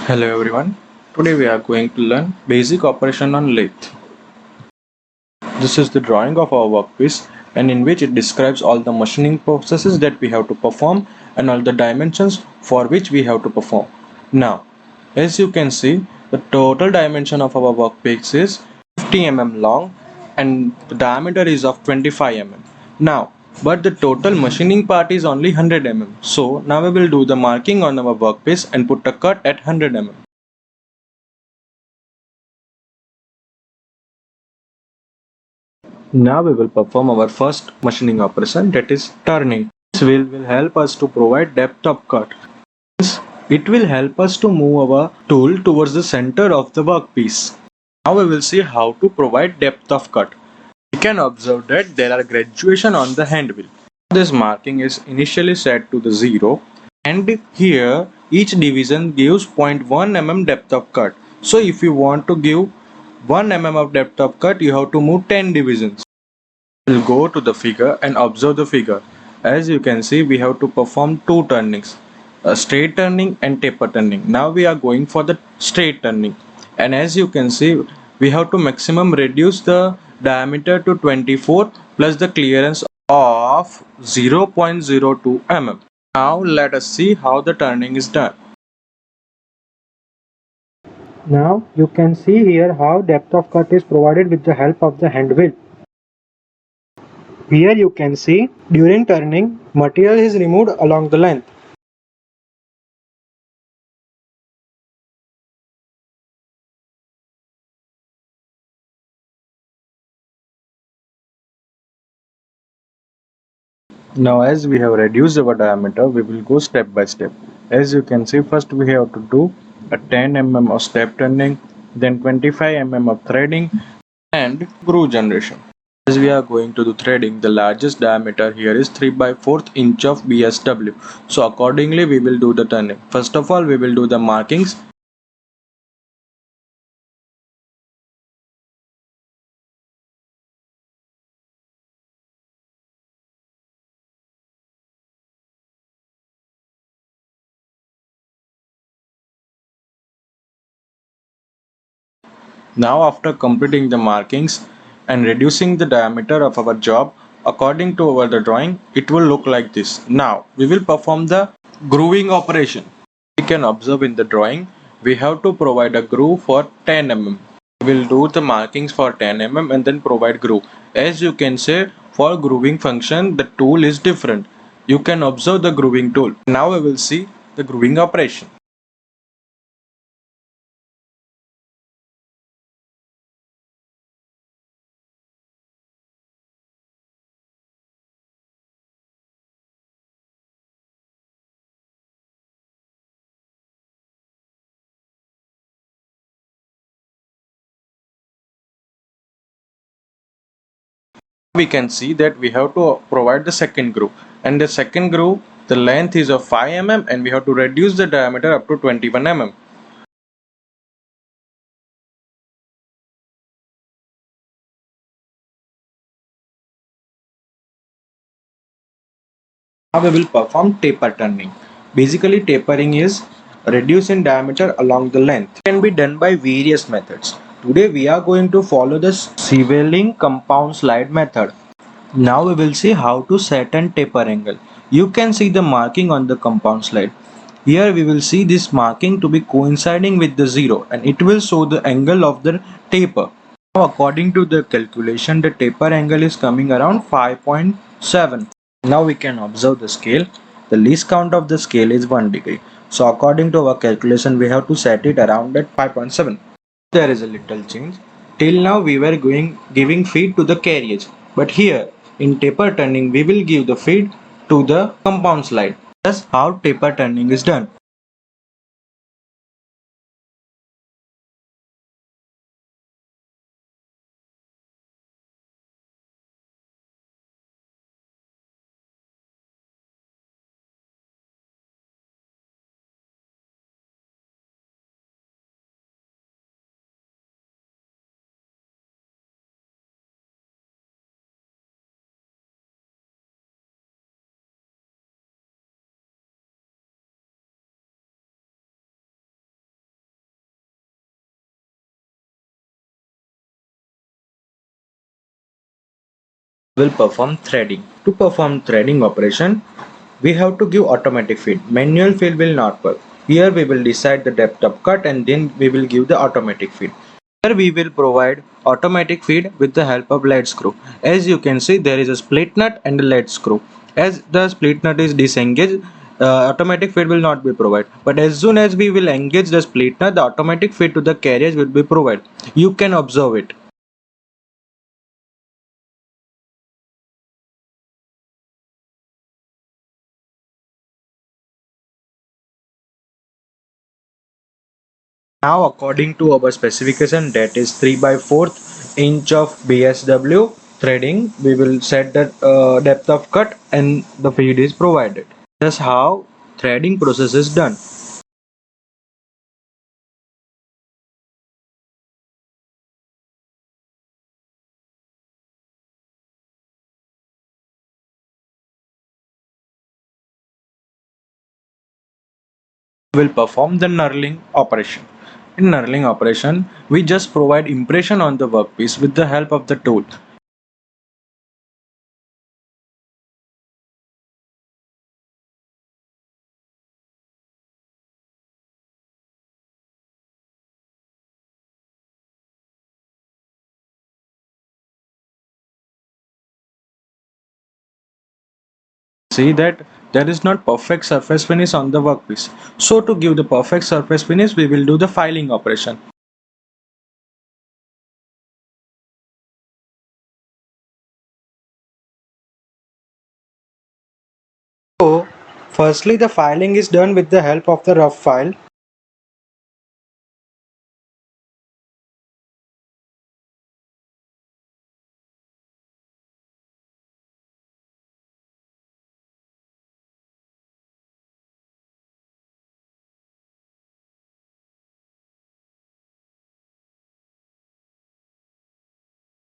Hello everyone. Today we are going to learn basic operation on lathe. This is the drawing of our workpiece and in which it describes all the machining processes that we have to perform and all the dimensions for which we have to perform. Now, as you can see, the total dimension of our workpiece is 50 mm long and the diameter is of 25 mm. Now, but the total machining part is only 100 mm. So now we will do the marking on our workpiece and put a cut at 100 mm. Now we will perform our first machining operation, that is turning. This will help us to provide depth of cut. It will help us to move our tool towards the center of the workpiece. Now we will see how to provide depth of cut. We can observe that there are graduation on the hand wheel. This marking is initially set to the 0 and here each division gives 0.1 mm depth of cut. So if you want to give 1 mm of depth of cut, you have to move 10 divisions. We'll go to the figure and observe the figure. As you can see, we have to perform two turnings, a straight turning and taper turning. Now we are going for the straight turning, and as you can see, we have to maximum reduce the diameter to 24 plus the clearance of 0.02 mm. Now let us see how the turning is done. Now you can see here how depth of cut is provided with the help of the hand wheel. Here you can see during turning material is removed along the length. Now as we have reduced our diameter, we will go step by step. As you can see, first we have to do a 10 mm of step turning, then 25 mm of threading and groove generation. As we are going to do threading, the largest diameter here is 3 by 4th inch of BSW. So accordingly we will do the turning. First of all we will do the markings. Now after completing the markings and reducing the diameter of our job according to our the drawing, it will look like this. Now we will perform the grooving operation. We can observe in the drawing we have to provide a groove for 10 mm. We will do the markings for 10 mm and then provide groove. As you can say, for grooving function the tool is different. You can observe the grooving tool. Now we will see the grooving operation. We can see that we have to provide the second groove, and the second groove the length is of 5 mm and we have to reduce the diameter up to 21 mm. Now we will perform taper turning. Basically tapering is reduce in diameter along the length. It can be done by various methods. Today we are going to follow the Sieveling compound slide method. Now we will see how to set and taper angle. You can see the marking on the compound slide. Here we will see this marking to be coinciding with the 0 and it will show the angle of the taper. Now according to the calculation the taper angle is coming around 5.7. Now we can observe the scale. The least count of the scale is 1 degree. So according to our calculation we have to set it around at 5.7. There is a little change. Till now we were giving feed to the carriage, but here in taper turning we will give the feed to the compound slide. That's how taper turning is done. Will perform threading. To perform threading operation, we have to give automatic feed. Manual feed will not work. Here we will decide the depth of cut and then we will give the automatic feed. Here we will provide automatic feed with the help of lead screw. As you can see, there is a split nut and a lead screw. As the split nut is disengaged, automatic feed will not be provided. But as soon as we will engage the split nut, the automatic feed to the carriage will be provided. You can observe it. Now according to our specification, that is 3 by 4th inch of BSW threading, we will set the depth of cut and the feed is provided. That's how threading process is done. Will perform the knurling operation. In knurling operation, we just provide impression on the workpiece with the help of the tool. See that there is not perfect surface finish on the workpiece. So to give the perfect surface finish, we will do the filing operation. So, firstly the filing is done with the help of the rough file.